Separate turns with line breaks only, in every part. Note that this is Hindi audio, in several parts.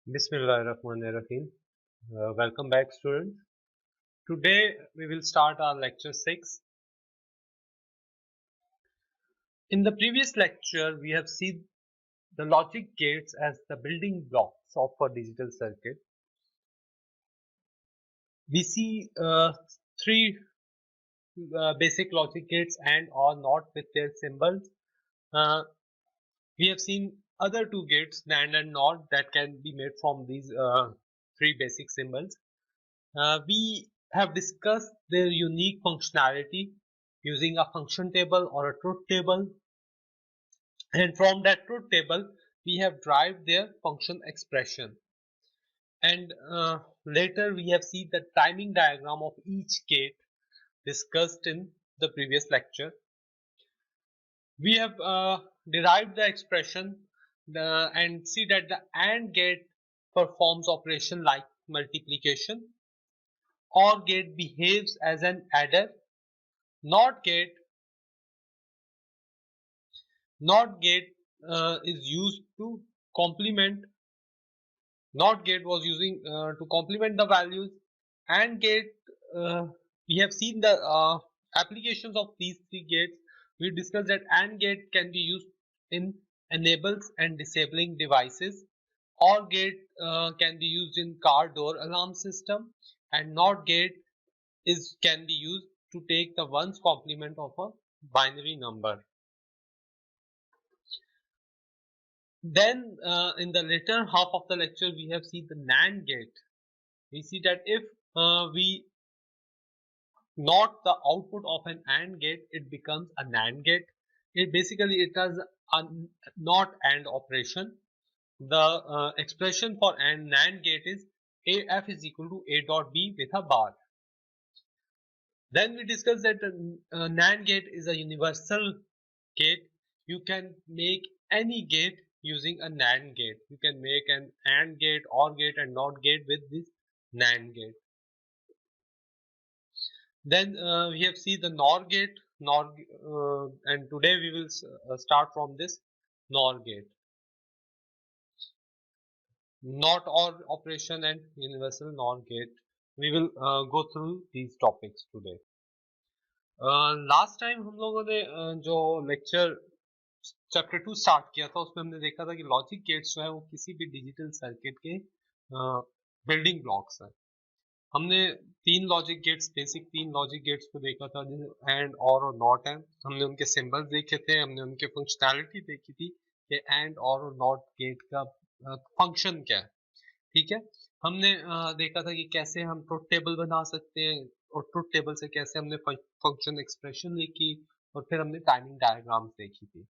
Bismillahirrahmanirrahim. Welcome back, students. Today we will start our lecture 6. In the previous lecture, we have seen the logic gates as the building blocks of a digital circuit. We see three basic logic gates and or not with their symbols. Uh, we have seen other two gates, NAND and NOT, that can be made from these three basic symbols. We have discussed their unique functionality using a function table or a truth table, and from that truth table we have derived their function expression. And later we have seen the timing diagram of each gate discussed in the previous lecture. We have derived the expression and see that the AND gate performs operation like multiplication. OR gate behaves as an adder. NOT gate is used to complement. NOT gate was using to complement the values. AND gate, uh, we have seen the applications of these three gates. We discussed that AND gate can be used in enables and disabling devices. OR gate can be used in car door alarm system, and NOT gate can be used to take the ones complement of a binary number. Then in the later half of the lecture we have seen the NAND gate. We see that if we not the output of an AND gate, it becomes a NAND gate. It does a not AND operation. The expression for AND NAND gate is AF is equal to A dot B with a bar. Then we discussed that NAND gate is a universal gate. You can make any gate using a NAND gate. You can make an AND gate, OR gate and NOT gate with this NAND gate. Then we have seen the NOR gate, and today we will start from this NOR gate. Not OR operation and universal NOR gate. We will go through these topics today. Last time हम लोगों ने जो लेक्चर चैप्टर 2 स्टार्ट किया था उसमें हमने देखा था कि लॉजिक गेट्स जो है वो किसी भी डिजिटल सर्किट के बिल्डिंग ब्लॉक्स हैं. हमने बेसिक तीन लॉजिक गेट्स को देखा था, जैसे एंड और नॉट है. हमने उनके सिंबल्स देखे थे, हमने उनके फंक्शनैलिटी देखी थी कि एंड और नॉट गेट का फंक्शन क्या है. ठीक है, हमने देखा था कि कैसे हम ट्रुथ टेबल बना सकते हैं और ट्रुथ टेबल से कैसे हमने फंक्शन एक्सप्रेशन लिखी, और फिर हमने टाइमिंग डायग्राम्स देखी थी.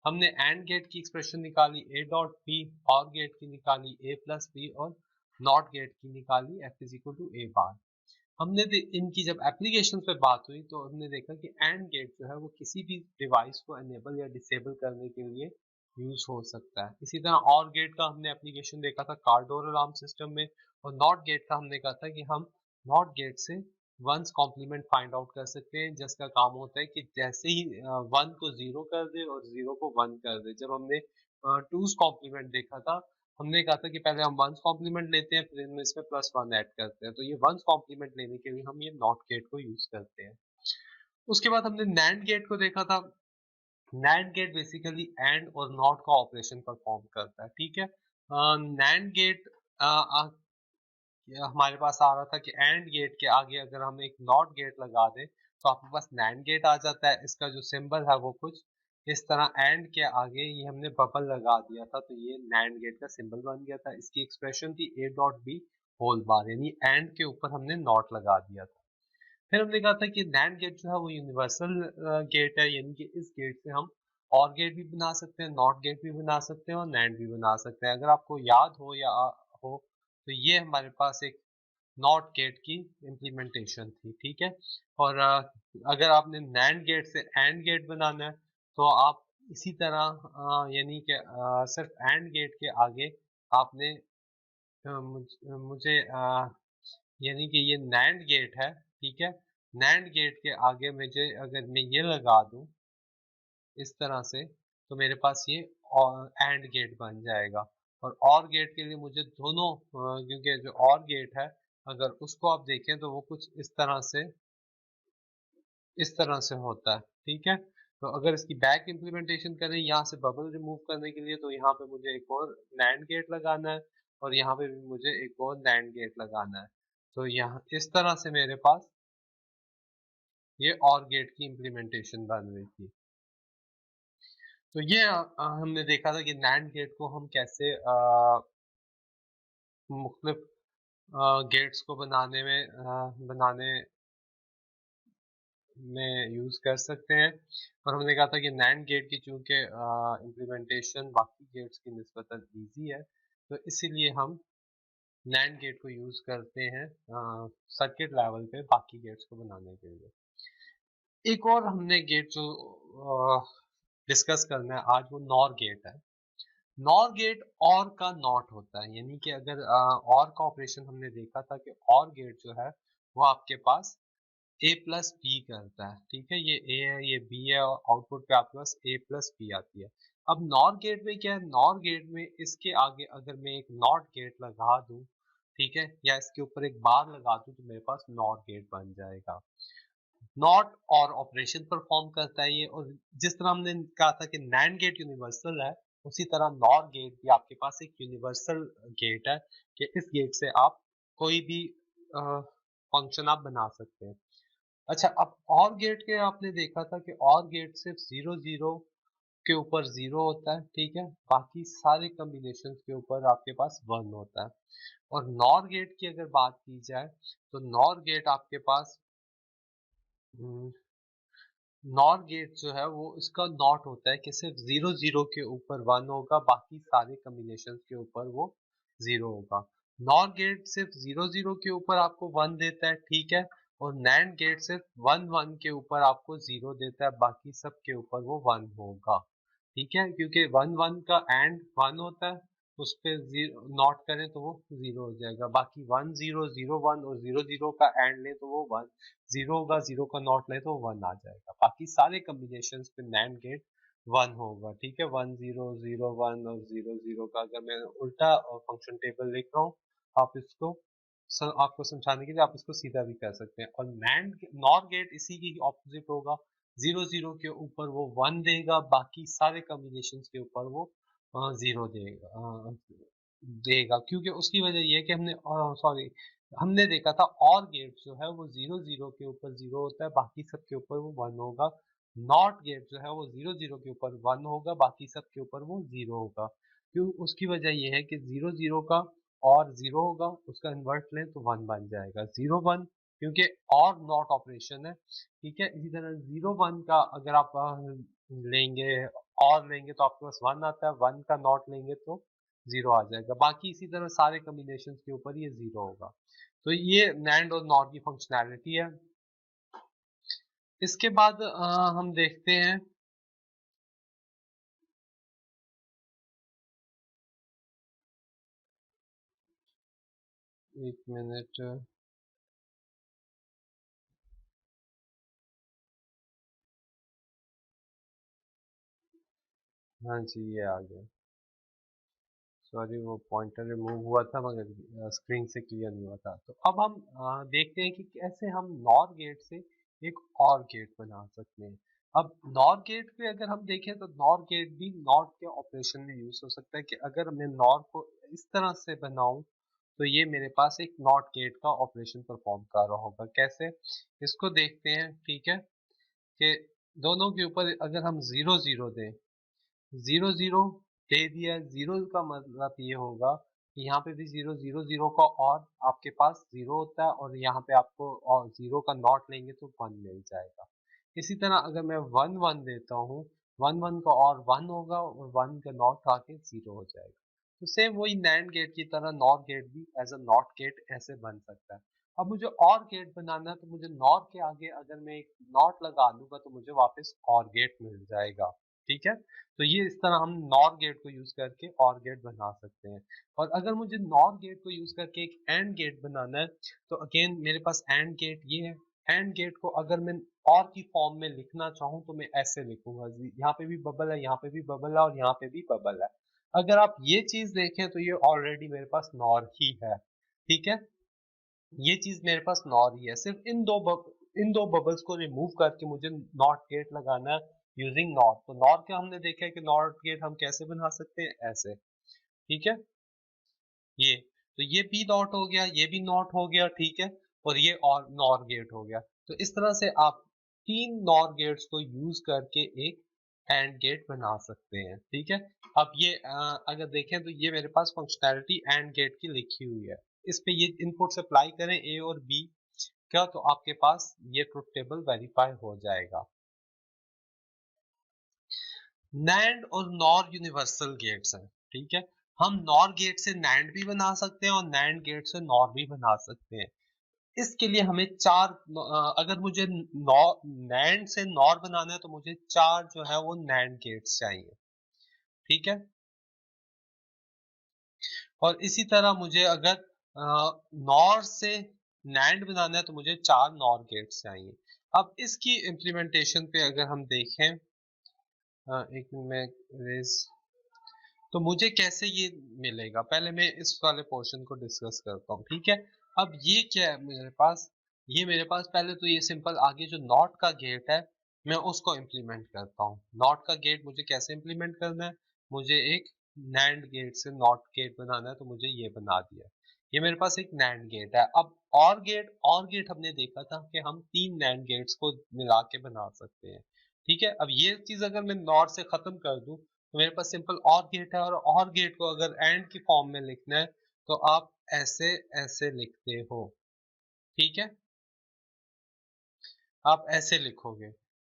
हमने एंड गेट की एक्सप्रेशन निकाली ए डॉट बी, और गेट की निकाली ए प्लस बी, और नॉट गेट की निकाली एफ इज इक्वल टू ए बार. हमने इनकी जब एप्लीकेशन पे बात हुई तो हमने देखा कि एंड गेट जो है वो किसी भी डिवाइस को एनेबल या डिसेबल करने के लिए यूज हो सकता है. इसी तरह और गेट का हमने एप्लीकेशन देखा था कार डोर अलार्म सिस्टम में, और नॉट गेट का हमने कहा था कि हम नॉट गेट से वंस कॉम्प्लीमेंट फाइंड आउट कर सकते हैं, जिसका काम होता है कि जैसे ही वन को जीरो कर दे और जीरो को वन कर दे. जब हमने टूज कॉम्प्लीमेंट देखा था, हमने कहा था कि पहले हम वंस कॉम्प्लीमेंट लेते हैं, फिर हम इसमें प्लस वन ऐड करते हैं. तो ये वंस कॉम्प्लीमेंट लेने के लिए हम ये नॉट गेट को यूज करते हैं. उसके बाद हमने नैंड गेट को देखा था. नैंड गेट बेसिकली एंड और नॉट का ऑपरेशन परफॉर्म करता है. ठीक है, नैंड गेट हमारे पास आ रहा था कि एंड गेट के आगे अगर हम एक नॉट गेट लगा दें तो आपके पास नैंड गेट आ जाता है. इसका जो सिंबल है वो कुछ इस तरह एंड के आगे ये हमने बबल लगा दिया था, तो ये नैंड गेट का सिंबल बन गया था. इसकी एक्सप्रेशन थी A dot B whole bar, यानी एंड के ऊपर हमने नॉट लगा दिया था. फिर हमने कहा था कि नैंड गेट जो है वो यूनिवर्सल गेट है, यानी कि इस गेट से हम और गेट भी बना सकते हैं, नॉट गेट भी बना सकते हैं और नैंड भी बना सकते हैं. अगर आपको याद हो या हो तो ये हमारे पास एक नॉट गेट की इम्प्लीमेंटेशन थी. ठीक है, और अगर आपने नैंड गेट से एंड गेट बनाना है तो आप इसी तरह यानी कि सिर्फ एंड गेट के आगे आपने मुझे यानी कि ये नैंड गेट है. ठीक है, नैंड गेट के आगे मुझे अगर मैं ये लगा दूं इस तरह से तो मेरे पास ये एंड गेट बन जाएगा. और गेट के लिए मुझे दोनों क्योंकि जो और गेट है अगर उसको आप देखें तो वो कुछ इस तरह से होता है, ठीक है। तो अगर इसकी बैक इम्प्लीमेंटेशन करें यहाँ से बबल रिमूव करने के लिए, तो यहाँ पे मुझे एक और नैंड गेट लगाना है और यहाँ पे भी मुझे एक और नैंड गेट लगाना है। तो यहाँ इस तरह से मेरे पास ये और गेट की इम्प्लीमेंटेशन बन रही थी। तो ये हमने देखा था कि नैंड गेट को हम कैसे मुख्तलिफ गेट्स को बनाने में यूज कर सकते हैं। और हमने कहा था कि नैंड गेट की चूंकि इम्प्लीमेंटेशन बाकी गेट्स की निस्बतन ईजी है, तो इसीलिए हम नैंड गेट को यूज करते हैं सर्किट लेवल पे बाकी गेट्स को बनाने के लिए। एक और हमने गेट जो डिस्कस करना है आज, वो नॉर गेट है। नॉर गेट और का नॉट होता है, यानी कि अगर और का ऑपरेशन हमने देखा था कि और गेट जो है वो आपके पास ए प्लस बी करता है, ठीक है। ये ए है, ये बी है, और आउटपुट पे आपके पास ए प्लस बी आती है। अब नॉर गेट में क्या है, नॉर गेट में इसके आगे अगर मैं एक नॉट गेट लगा दूं, ठीक है, या इसके ऊपर एक बार लगा दूं, तो मेरे पास नॉट गेट बन जाएगा। नॉट और ऑपरेशन परफॉर्म करता है ये, और जिस तरह हमने कहा था कि नैंड गेट यूनिवर्सल है, उसी तरह नॉर गेट भी आपके पास एक यूनिवर्सल गेट है कि इस गेट से आप कोई भी फंक्शन आप बना सकते हैं। अच्छा, अब और गेट के आपने देखा था कि और गेट सिर्फ 0 0 के ऊपर 0 होता है, ठीक है, बाकी सारे कॉम्बिनेशन के ऊपर आपके पास 1 होता है। और नॉर गेट की अगर बात की जाए तो नॉर गेट आपके पास नॉर गेट जो है वो इसका नॉट होता है कि सिर्फ 0 0 के ऊपर 1 होगा, बाकी सारे कॉम्बिनेशन के ऊपर वो 0 होगा। नॉर गेट सिर्फ 0 0 के ऊपर आपको 1 देता है, ठीक है, और नैंड गेट सिर्फ 1 1 के ऊपर आपको 0 देता है, बाकी सब के ऊपर वो 1 होगा, ठीक है, क्योंकि 1 1 का एंड 1 होता है, उस पे नॉट करें तो वो 0 हो जाएगा। बाकी 1 0 0 1 और 0 0 का एंड ले तो वो 1 0 होगा, 0 का नॉट ले तो 1 आ जाएगा। बाकी सारे कॉम्बिनेशन पे नैंड गेट 1 होगा, ठीक है। 1 0 0 1 और 0 0 का अगर मैं उल्टा फंक्शन टेबल लिख रहा हूँ, आप इसको आपको समझाने के लिए आप इसको सीधा भी कर सकते हैं। और नैंड नॉर गेट इसी की ऑपोजिट होगा, 0 0 के ऊपर वो 1 देगा, बाकी सारे कॉम्बिनेशन के ऊपर वो 0 देगा, क्योंकि उसकी वजह ये है कि हमने देखा था और गेट जो है वो 0 0 के ऊपर 0 होता है, बाकी सब के ऊपर वो 1 होगा। नॉट गेट जो है वो 0 0 के ऊपर 1 होगा, बाकी सब के ऊपर वो 0 होगा। क्यों, उसकी वजह ये है कि 0 0 का और 0 होगा, उसका इन्वर्ट लें तो 1 बन जाएगा, 0 1, क्योंकि और नॉट ऑपरेशन है, ठीक है। इसी तरह 0 1 का अगर आप लेंगे और लेंगे तो आपके पास 1 आता है, 1 का नॉट लेंगे तो 0 आ जाएगा, बाकी इसी तरह सारे कॉम्बिनेशन के ऊपर ये 0 होगा। तो ये नैंड और नॉर की फंक्शनैलिटी है। इसके बाद हम देखते हैं एक मिनट, हाँ जी ये आ गया, सॉरी वो पॉइंटर रिमूव हुआ था मगर स्क्रीन से क्लियर नहीं हुआ था। तो अब हम देखते हैं कि कैसे हम नॉर गेट से एक और गेट बना सकते हैं। अब नॉर गेट पे अगर हम देखें तो नॉर गेट भी नॉट के ऑपरेशन में यूज हो सकता है कि अगर मैं नॉर को इस तरह से बनाऊं तो ये मेरे पास एक नॉट गेट का ऑपरेशन परफॉर्म कर रहा होगा। कैसे, इसको देखते हैं, ठीक है, कि दोनों के ऊपर अगर हम 0 0 दें, 0 0 दे दिया, 0 का मतलब ये होगा कि यहाँ पे भी 0 0 0 का और आपके पास 0 होता है, और यहाँ पे आपको और 0 का नॉट लेंगे तो 1 मिल जाएगा। इसी तरह अगर मैं 1 1 देता हूँ, 1 1 का और 1 होगा और 1 का नॉट आके 0 हो जाएगा। तो सेम वही नैंड गेट की तरह नॉर गेट भी एज अ नॉट गेट ऐसे बन सकता है। अब मुझे और गेट बनाना है तो मुझे नॉर के आगे अगर मैं एक नॉट लगा दूंगा तो मुझे वापस और गेट मिल जाएगा, ठीक है। तो ये इस तरह हम नॉर गेट को यूज करके और गेट बना सकते हैं। और अगर मुझे नॉर गेट को यूज करके एक एंड गेट बनाना है तो अगेन मेरे पास एंड गेट ये है। एंड गेट को अगर मैं और की फॉर्म में लिखना चाहूँ तो मैं ऐसे लिखूंगा, यहाँ पे भी बबल है, यहाँ पे भी बबल है और यहाँ पे भी बबल है। अगर आप ये चीज देखें तो ये ऑलरेडी मेरे पास नॉर ही है, ठीक है, ये चीज मेरे पास नॉर ही है। सिर्फ इन दो बबल्स को रिमूव करके मुझे नॉट गेट लगाना है यूजिंग नॉट। तो नॉट का हमने देखा है कि नॉट गेट हम कैसे बना सकते हैं, ऐसे, ठीक है, ये तो ये पी नॉट हो गया, ये भी नॉट हो गया, ठीक है, और ये और नॉर गेट हो गया। तो इस तरह से आप तीन नॉर गेट्स को यूज करके एक एंड गेट बना सकते हैं, ठीक है। अब ये अगर देखें तो ये मेरे पास फंक्शनैलिटी एंड गेट की लिखी हुई है, इस पे ये इनपुट्स अप्लाई करें ए और बी क्या, तो आपके पास ये ट्रुथ टेबल वेरीफाई हो जाएगा। नैंड और नॉर यूनिवर्सल गेट्स हैं, ठीक है, हम नॉर गेट से नैंड भी बना सकते हैं और नैंड गेट से नॉर भी बना सकते हैं। इसके लिए हमें चार अगर मुझे नॉर नैंड से नॉर बनाना है तो मुझे चार जो है वो नैंड गेट्स चाहिए, ठीक है। और इसी तरह मुझे अगर नॉर से नैंड बनाना है तो मुझे चार नॉर गेट्स चाहिए। अब इसकी इम्प्लीमेंटेशन पे अगर हम देखें, एक मिनट में तो मुझे कैसे ये मिलेगा, पहले मैं इस वाले पोर्शन को डिस्कस करता हूँ, ठीक है। अब ये क्या है मेरे पास, ये मेरे पास पहले तो ये सिंपल आगे जो नॉट का गेट है मैं उसको इम्प्लीमेंट करता हूँ। नॉट का गेट मुझे कैसे इम्प्लीमेंट करना है, मुझे एक नैंड गेट से नॉट गेट बनाना है, तो मुझे ये बना दिया, ये मेरे पास एक नैंड गेट है। अब और गेट हमने देखा था कि हम तीन नैंड गेट्स को मिला के बना सकते हैं, ठीक है। अब ये चीज अगर मैं नॉट से खत्म कर दूं तो मेरे पास सिंपल और गेट है, और गेट को अगर एंड की फॉर्म में लिखना है तो आप ऐसे ऐसे लिखते हो, ठीक है, आप ऐसे लिखोगे।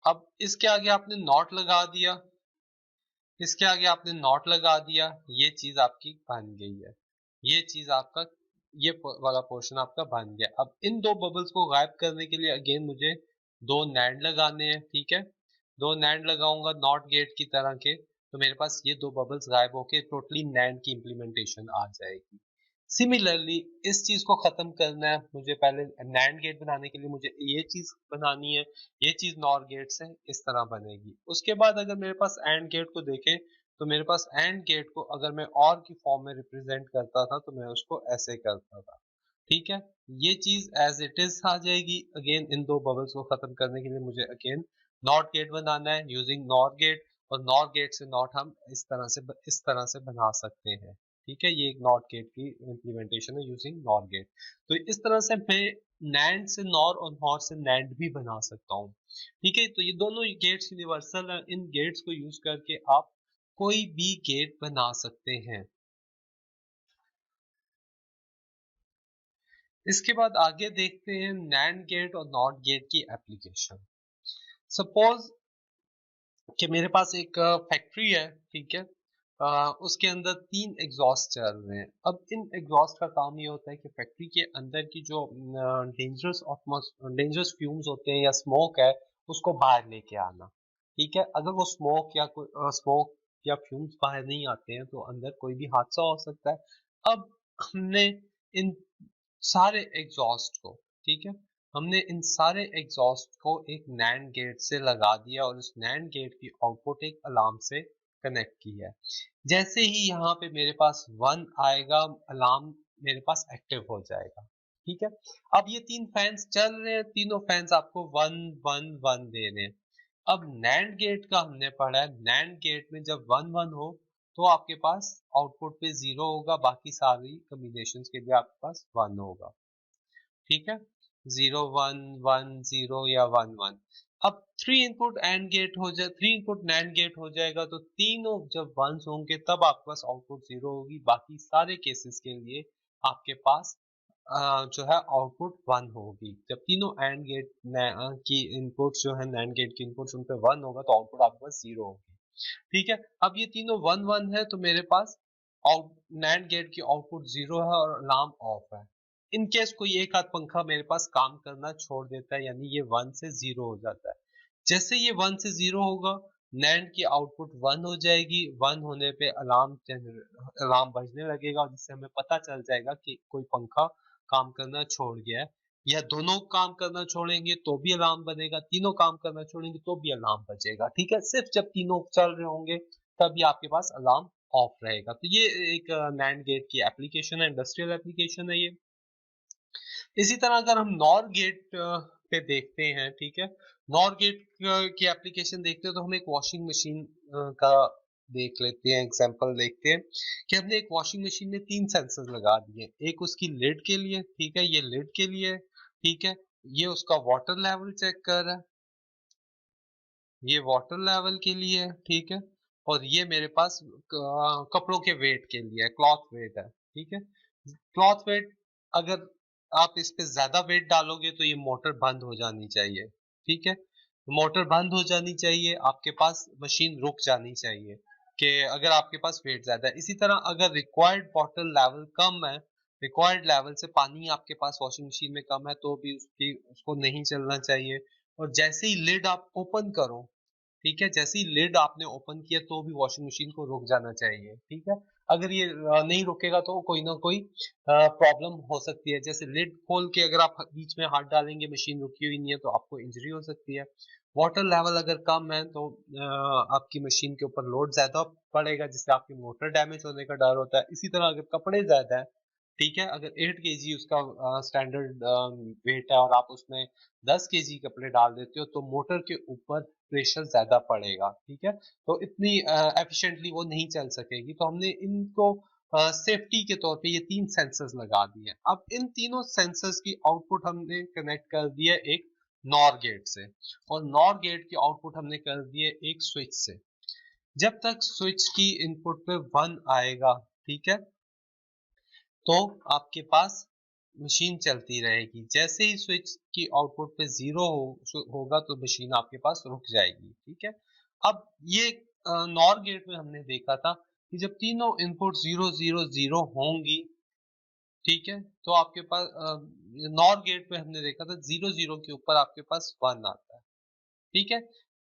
अब इसके आगे आपने नॉट लगा दिया, इसके आगे आपने नॉट लगा दिया, ये चीज आपकी बन गई है, ये चीज आपका ये वाला पोर्शन आपका बन गया। अब इन दो बबल्स को गायब करने के लिए अगेन मुझे दो नैंड लगाने हैं, ठीक है, दो नैंड लगाऊंगा नॉट गेट की तरह के, तो मेरे पास ये दो बबल्स गायब होके टोटली नैंड की इम्प्लीमेंटेशन आ जाएगी। सिमिलरली इस चीज को खत्म करना है, मुझे पहले नैंड गेट बनाने के लिए मुझे ये चीज बनानी है, ये चीज नॉर गेट से इस तरह बनेगी। उसके बाद अगर मेरे पास एंड गेट को देखें तो मेरे पास एंड गेट को अगर मैं और की फॉर्म में रिप्रेजेंट करता था तो मैं उसको ऐसे करता था, ठीक है, ये चीज एज इट इज आ जाएगी। अगेन इन दो बबल्स को खत्म करने के लिए मुझे अगेन नॉट गेट बनाना है यूजिंग नॉर गेट, और नॉर गेट से नॉट हम इस तरह से बना सकते हैं, ठीक है, ये एक नॉट गेट की इम्प्लीमेंटेशन है यूजिंग नॉर गेट। तो इस तरह से मैं नैंड से नॉर और नॉर से नैंड भी बना सकता हूँ, ठीक है। तो ये दोनों गेट्स यूनिवर्सल हैं, इन गेट्स को यूज करके आप कोई भी गेट बना सकते हैं। इसके बाद आगे देखते हैं नैंड गेट और नॉट गेट की एप्लीकेशन। सपोज कि मेरे पास एक फैक्ट्री है, ठीक है, उसके अंदर तीन एग्जॉस्ट चल रहे हैं। अब इन एग्जॉस्ट का काम ये होता है कि फैक्ट्री के अंदर की जो डेंजरस फ्यूम्स होते हैं या स्मोक है उसको बाहर लेके आना, ठीक है। अगर वो स्मोक या फ्यूम्स बाहर नहीं आते हैं तो अंदर कोई भी हादसा हो सकता है। अब हमने इन सारे एग्जॉस्ट को, ठीक है, हमने इन सारे एग्जॉस्ट को एक नैंड गेट से लगा दिया और उस नैंड गेट की आउटपुट एक अलार्म से कनेक्ट की है। जैसे ही यहाँ पे मेरे पास 1 आएगा अलार्म मेरे पास एक्टिव हो जाएगा, ठीक है। अब ये तीन फैंस चल रहे हैं, तीनों फैंस आपको 1 1 1 दे रहे हैं। अब नैंड गेट का हमने पढ़ा है, नैंड गेट में जब 1 1 हो तो आपके पास आउटपुट पे 0 होगा, बाकी सारी कॉम्बिनेशंस के लिए आपके पास 1 होगा, ठीक है, 0 1 1 0 या 1 1। अब थ्री इनपुट नैंड गेट हो जाएगा तो तीनों जब वंस होंगे तब आपके पास आउटपुट 0 होगी, बाकी सारे केसेस के लिए आपके पास जो है आउटपुट 1 होगी। जब तीनों एंड गेट की इनपुट्स जो है नैंड गेट की इनपुट्स उन पे 1 होगा तो आउटपुट आपके पास 0 होगी, ठीक है। अब ये तीनों 1 1 है तो मेरे पास आउट नैंड गेट की आउटपुट 0 है और अलार्म ऑफ है। इन केस कोई एक आध पंखा मेरे पास काम करना छोड़ देता है यानी ये 1 से 0 हो जाता है। जैसे ये 1 से 0 होगा नैंड की आउटपुट 1 हो जाएगी, 1 होने पे अलार्म बजने लगेगा जिससे हमें पता चल जाएगा कि कोई पंखा काम करना छोड़ गया है, या दोनों काम करना छोड़ेंगे तो भी अलार्म बजेगा, तीनों काम करना छोड़ेंगे तो भी अलार्म बजेगा, ठीक है। सिर्फ जब तीनों चल रहे होंगे तभी आपके पास अलार्म ऑफ रहेगा। तो ये एक NAND गेट की एप्लीकेशन है, इंडस्ट्रियल एप्लीकेशन है ये। इसी तरह अगर हम नॉर गेट पे देखते हैं, ठीक है, नॉर गेट की एप्लीकेशन देखते हैं तो हम एक वॉशिंग मशीन का देख लेते हैं, एग्जांपल देखते हैं कि हमने एक वॉशिंग मशीन में 3 सेंसर्स लगा दिए। एक उसकी लिड के लिए, ठीक है, ये लिड के लिए, ठीक है, ये उसका वाटर लेवल चेक कर रहा है, ये वाटर लेवल के लिए है, ठीक है, और ये मेरे पास कपड़ों के वेट के लिए है, क्लॉथ वेट है, ठीक है। क्लॉथ वेट, अगर आप इस पे ज्यादा वेट डालोगे तो ये मोटर बंद हो जानी चाहिए, ठीक है, मोटर बंद हो जानी चाहिए, आपके पास मशीन रुक जानी चाहिए कि अगर आपके पास वेट ज्यादा है। इसी तरह अगर रिक्वायर्ड वाटर लेवल कम है, रिक्वायर्ड लेवल से पानी आपके पास वॉशिंग मशीन में कम है, तो भी उसको नहीं चलना चाहिए। और जैसे ही लिड आप ओपन करो, ठीक है, जैसे ही लिड आपने ओपन किया तो भी वॉशिंग मशीन को रुक जाना चाहिए, ठीक है। अगर ये नहीं रुकेगा तो कोई ना कोई प्रॉब्लम हो सकती है। जैसे लिड खोल के अगर आप बीच में हाथ डालेंगे, मशीन रुकी हुई नहीं है, तो आपको इंजरी हो सकती है। वाटर लेवल अगर कम है तो आपकी मशीन के ऊपर लोड ज्यादा पड़ेगा, जिससे आपकी मोटर डैमेज होने का डर होता है। इसी तरह अगर कपड़े ज्यादा है, ठीक है, अगर 8 केजी उसका स्टैंडर्ड वेट है और आप उसमें 10 केजी कपड़े डाल देते हो तो मोटर के ऊपर प्रेशर ज्यादा पड़ेगा, ठीक है, तो इतनी एफिशिएंटली वो नहीं चल सकेगी। तो हमने इनको सेफ्टी के तौर पे ये 3 सेंसर्स लगा दिए। अब इन तीनों सेंसर्स की आउटपुट हमने कनेक्ट कर दिया एक नॉर गेट से, और नॉर गेट की आउटपुट हमने कर दिए एक स्विच से। जब तक स्विच की इनपुट पे 1 आएगा, ठीक है, तो आपके पास मशीन चलती रहेगी। जैसे ही स्विच की आउटपुट पे 0 होगा तो मशीन आपके पास रुक जाएगी, ठीक है। अब ये नॉर गेट में हमने देखा था कि जब तीनों इनपुट 0 0 0 होंगी, ठीक है, तो आपके पास नॉर गेट में हमने देखा था 0 0 के ऊपर आपके पास 1 आता है, ठीक है।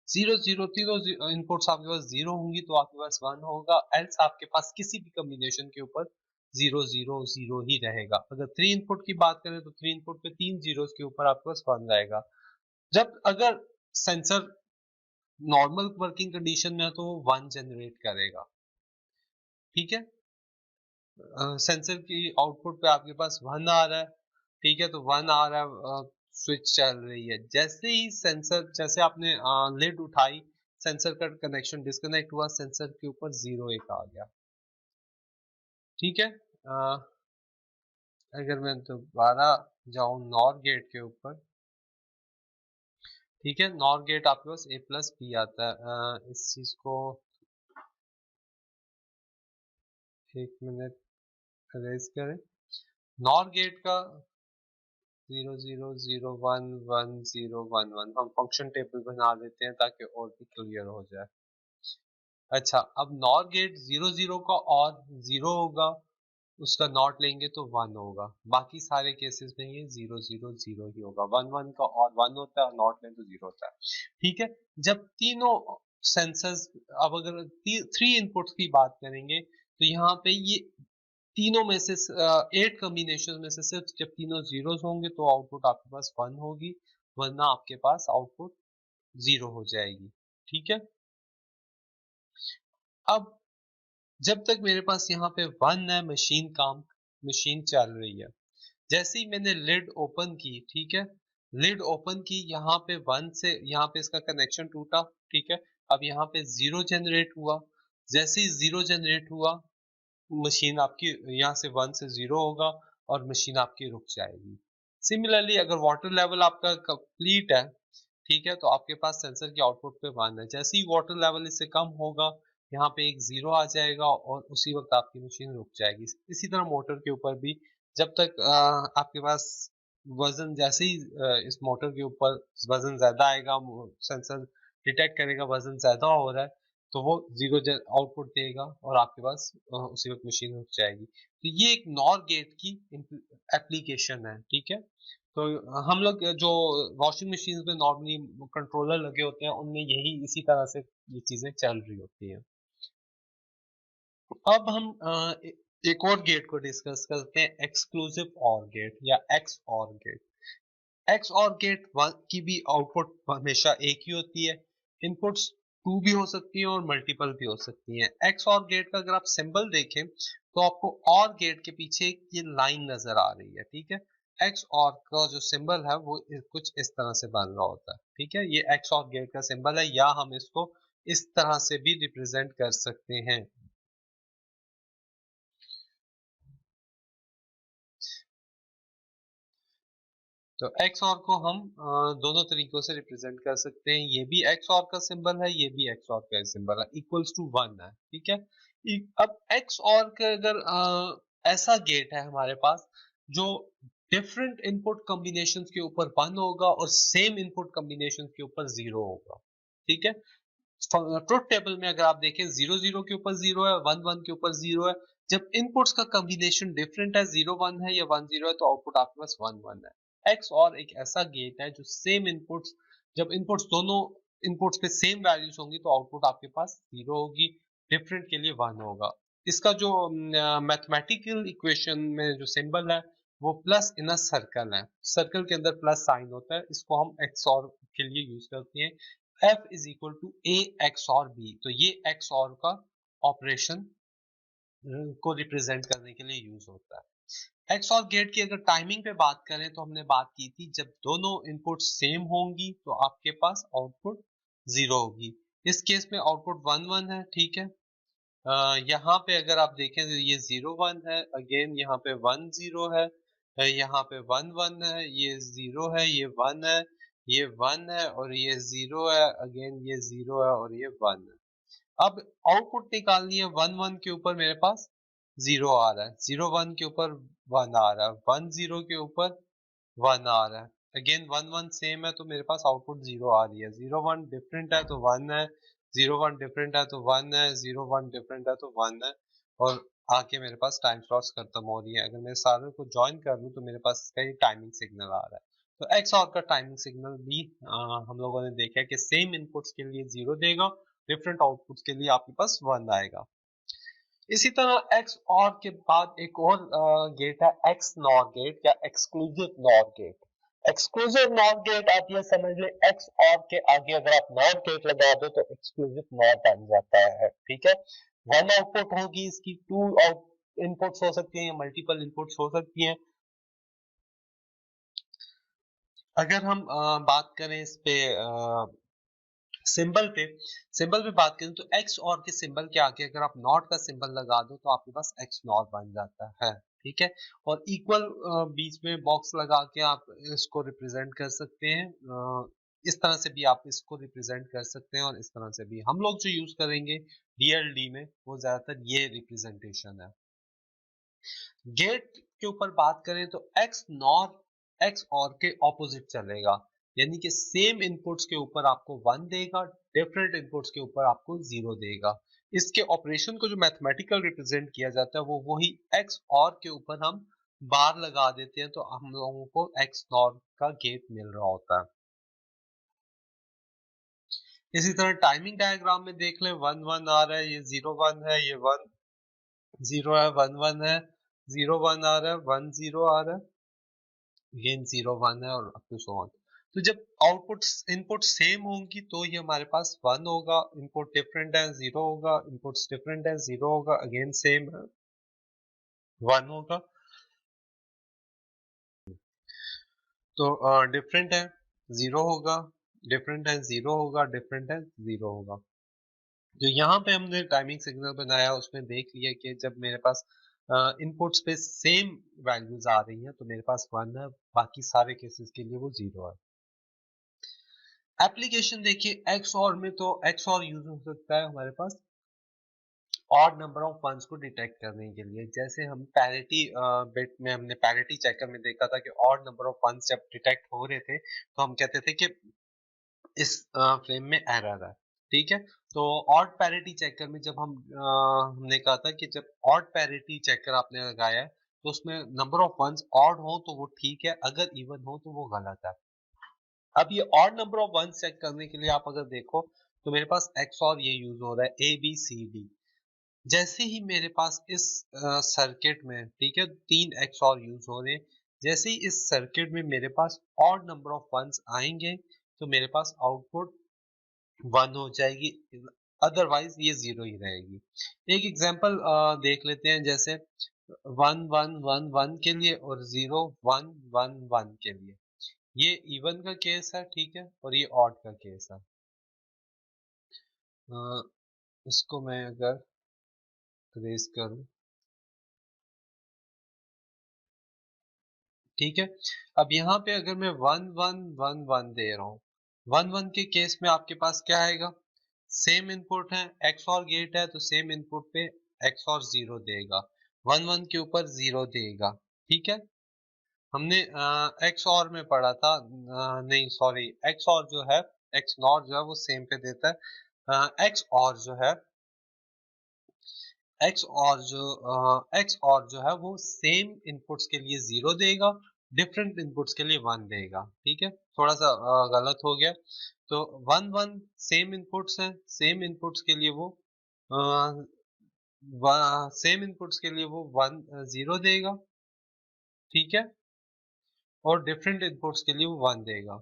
0 0 तीनों इनपुट्स आपके पास 0 होंगी तो आपके पास 1 होगा, एल्स आपके पास किसी भी कॉम्बिनेशन के ऊपर 0 0 0 ही रहेगा। अगर 3 इनपुट की बात करें तो 3 इनपुट पे 3 जीरोस के ऊपर आपके पास 1 रहेगा। जब अगर सेंसर नॉर्मल वर्किंग कंडीशन में है तो वो 1 जनरेट करेगा, ठीक है। सेंसर की आउटपुट पे आपके पास 1 आ रहा है, ठीक है, तो 1 आ रहा है, स्विच चल रही है। जैसे ही सेंसर, जैसे आपने लिड उठाई, सेंसर का कनेक्शन डिस्कनेक्ट हुआ, सेंसर के ऊपर 0 1 आ गया, ठीक है। अगर मैं दोबारा जाऊं नॉर गेट के ऊपर, ठीक है, नॉर गेट आपके पास A प्लस B आता है। इस चीज को 1 मिनट अरेज करें। नॉर गेट का 0 0 0 1 1 0 1 1 हम फंक्शन टेबल बना देते हैं ताकि और भी क्लियर हो जाए। अच्छा, अब नॉर गेट 0 0 का और 0 होगा, उसका नॉट लेंगे तो 1 होगा। बाकी सारे केसेस में ये 0 0 0 ही होगा। 1 1 का और 1 होता है और नॉट लें तो 0 होता है, ठीक है। जब तीनों सेंसर्स, अब अगर 3 इनपुट्स की बात करेंगे तो यहाँ पे ये तीनों में से 8 कॉम्बिनेशन में से सिर्फ जब तीनों जीरोस होंगे तो आउटपुट आपके पास 1 होगी, वरना आपके पास आउटपुट 0 हो जाएगी, ठीक है। अब जब तक मेरे पास यहाँ पे 1 है, मशीन चल रही है। जैसे ही मैंने लिड ओपन की, ठीक है, लिड ओपन की, यहाँ पे 1 से यहाँ पे इसका कनेक्शन टूटा, ठीक है, अब यहाँ पे 0 जनरेट हुआ। जैसे ही 0 जनरेट हुआ, मशीन आपकी यहाँ से 1 से 0 होगा और मशीन आपकी रुक जाएगी। सिमिलरली अगर वाटर लेवल आपका कंप्लीट है, ठीक है, तो आपके पास सेंसर की आउटपुट पे 1 है। जैसे ही वाटर लेवल इससे कम होगा, यहाँ पे एक 0 आ जाएगा और उसी वक्त आपकी मशीन रुक जाएगी। इसी तरह मोटर के ऊपर भी जब तक आपके पास वजन, जैसे ही इस मोटर के ऊपर वजन ज्यादा आएगा, सेंसर डिटेक्ट करेगा वजन ज्यादा हो रहा है, तो वो 0 आउटपुट देगा और आपके पास उसी वक्त मशीन रुक जाएगी। तो ये एक नॉर गेट की एप्लीकेशन है, ठीक है। तो हम लोग जो वॉशिंग मशीन में नॉर्मली कंट्रोलर लगे होते हैं, उनमें यही इसी तरह से ये चीजें चल रही होती हैं। अब हम एक और गेट को डिस्कस करते हैं, एक्सक्लूसिव और गेट या एक्स और गेट। एक्स और गेट की भी आउटपुट हमेशा एक ही होती है। इनपुट्स टू भी हो सकती है और मल्टीपल भी हो सकती है। एक्स और गेट का अगर आप सिंबल देखें तो आपको और गेट के पीछे ये लाइन नजर आ रही है, ठीक है। एक्स और का जो सिंबल है वो कुछ इस तरह से बन रहा होता है, ठीक है। ये एक्स और गेट का सिंबल है, या हम इसको इस तरह से भी रिप्रेजेंट कर सकते हैं। तो एक्स और को हम दोनों तरीकों से रिप्रेजेंट कर सकते हैं। ये भी एक्स और का सिंबल है, ये भी एक्स और का सिंबल है, इक्वल्स टू वन है, ठीक है। अब एक्स और का अगर ऐसा गेट है हमारे पास जो डिफरेंट इनपुट कॉम्बिनेशन के ऊपर वन होगा और सेम इनपुट कॉम्बिनेशन के ऊपर जीरो होगा, ठीक है। ट्रुथ टेबल में अगर आप देखें, जीरो जीरो के ऊपर जीरो है, वन वन के ऊपर जीरो है। जब इनपुट्स का कॉम्बिनेशन डिफरेंट है, जीरो वन है या वन जीरो है, तो आउटपुट आपके पास वन वन है। एक्स और एक ऐसा गेट है जो सेम इनपुट्स, जब इनपुट्स दोनों इनपुट्स पे सेम वैल्यूज होंगी तो आउटपुट आपके पास जीरो होगी, डिफरेंट के लिए वन होगा। इसका जो मैथमेटिकल इक्वेशन में जो सिंबल है वो प्लस इन अ सर्कल है, सर्कल के अंदर प्लस साइन होता है, इसको हम एक्स और के लिए यूज करते हैं। F is equal to A XOR B, तो ये एक्स और का ऑपरेशन को रिप्रेजेंट करने के लिए यूज होता है। एक्स और गेट की अगर टाइमिंग पे बात करें तो हमने बात की थी, जब दोनों इनपुट सेम होंगी तो आपके पास आउटपुट जीरो होगी। इस केस में आउटपुट वन वन है, ठीक है। यहाँ पे अगर आप देखें तो ये जीरो वन है, अगेन यहाँ पे वन जीरो है, यहाँ पे वन वन है, ये जीरो है, ये वन है, ये वन है और ये जीरो है, अगेन ये जीरो है और ये वन है। अब आउटपुट निकालनी है, वन वन के ऊपर मेरे पास जीरो आ रहा है, जीरो वन के ऊपर वन आ रहा है, वन जीरो के ऊपर वन आ रहा है, अगेन वन वन सेम है तो मेरे पास आउटपुट जीरो आ रही है। जीरो वन डिफरेंट है तो वन है, जीरो वन डिफरेंट है तो वन है, जीरो वन डिफरेंट है तो वन है, और आके मेरे पास टाइम स्लॉट्स खत्म हो रही है। अगर मैं सारे को ज्वाइन कर लूँ तो मेरे पास इसका ये टाइमिंग सिग्नल आ रहा है। तो एक्स और का टाइमिंग सिग्नल भी हम लोगों ने देखा है कि सेम इनपुट्स के लिए जीरो देगा, डिफरेंट आउटपुट्स के लिए आपके पास वन आएगा। इसी तरह एक्स और के बाद एक और गेट है एक्स नॉर गेट या exclusive NOR gate. Exclusive NOR gate आप ये समझ ले, एक्स और के आगे अगर आप नॉर गेट लगा दो तो एक्सक्लूसिव नॉर बन जाता है, ठीक है। वन आउटपुट होगी इसकी, टू इनपुट्स हो सकती हैं या मल्टीपल इनपुट्स हो सकती हैं। अगर हम बात करें इस पे सिंबल पे, सिंबल पे बात करें तो एक्स और के सिंबल के आगे अगर आप नॉट का सिंबल लगा दो तो आपके पास एक्स नॉट बन जाता है, ठीक है। और इक्वल बीच में बॉक्स लगा के आप इसको रिप्रेजेंट कर सकते हैं। इस तरह से भी आप इसको रिप्रेजेंट कर सकते हैं और इस तरह से भी। हम लोग जो यूज करेंगे डीएलडी में वो ज्यादातर ये रिप्रेजेंटेशन है। गेट के ऊपर बात करें तो एक्स नॉर एक्स और के ऑपोजिट चलेगा, यानी कि सेम इनपुट्स के ऊपर आपको वन देगा, डिफरेंट इनपुट्स के ऊपर आपको जीरो देगा। इसके ऑपरेशन को जो मैथमेटिकल रिप्रेजेंट किया जाता है वो वही एक्स और के ऊपर हम बार लगा देते हैं तो हम लोगों को एक्स नॉर का गेट मिल रहा होता है। इसी तरह टाइमिंग डायग्राम में देख लें, वन वन आ रहा है, ये जीरो वन है, ये वन जीरो है, वन वन है, जीरो वन आ रहा है, वन जीरो आ रहा है, अगेन जीरो वन है और अप टू सो ऑन। तो जब आउटपुट इनपुट सेम होंगी तो ये हमारे पास वन होगा, इनपुट डिफरेंट है जीरो होगा, इनपुट्स डिफरेंट है जीरो होगा, अगेन सेम है वन होगा। तो डिफरेंट है जीरो होगा, डिफरेंट है जीरो होगा, डिफरेंट है जीरो होगा। जो यहाँ पे हमने टाइमिंग सिग्नल बनाया उसमें देख लिया कि जब मेरे पास इनपुट्स पे सेम वैल्यूज आ रही हैं तो मेरे पास वन है, बाकी सारे केसेस के लिए वो जीरो है। एप्लीकेशन देखिए, एक्स और में तो एक्स और यूज हो सकता है हमारे पास ऑड नंबर ऑफ वंस को डिटेक्ट करने के लिए। जैसे हम पैरिटी बिट में हमने पैरिटी चेकर में देखा था कि ऑड नंबर ऑफ वंस जब डिटेक्ट हो रहे थे तो हम कहते थे कि इस फ्रेम में एरर है, ठीक है। तो ऑड पैरिटी चेकर में जब हमने कहा था कि जब ऑड पैरिटी चेकर आपने लगाया है तो उसमें नंबर ऑफ वंस ऑड हो तो वो ठीक है, अगर इवन हो तो वो गलत है। अब ये odd number of ones check करने के लिए आप अगर देखो तो मेरे पास एक्स और ये यूज हो रहा है, ए बी सी डी। जैसे ही मेरे पास इस सर्किट में, ठीक है, तीन एक्स और यूज हो रहे हैं, जैसे ही इस सर्किट में मेरे पास ऑड नंबर ऑफ वंस आएंगे तो मेरे पास आउटपुट 1 हो जाएगी, अदरवाइज ये 0 ही रहेगी। एक एग्जांपल देख लेते हैं, जैसे 1 1 1 1 के लिए और 0 1 1 1 के लिए। ये इवन का केस है, ठीक है, और ये ऑड का केस है। अ, इसको मैं अगर ट्रेस करूं, ठीक है। अब यहाँ पे अगर मैं 1 1 1 1 दे रहा हूँ, 1 1 के केस में आपके पास क्या आएगा, सेम इनपुट है, एक्स और गेट है, तो सेम इनपुट पे एक्स और 0 देगा, 1 1 के ऊपर 0 देगा, ठीक है। हमने एक्स और में पढ़ा था, नहीं सॉरी, एक्स और जो है, एक्स नॉट जो है वो सेम पे देता है, एक्स और जो है, एक्स और जो है वो सेम इनपुट्स के लिए 0 देगा, डिफरेंट इनपुट्स के लिए 1 देगा, ठीक है। थोड़ा सा गलत हो गया, तो 1 1 सेम इनपुट्स हैं, सेम इनपुट्स के लिए वो सेम इनपुट्स के लिए वो 1 0 देगा, ठीक है, और डिफरेंट इनपुट्स के लिए वो 1 देगा,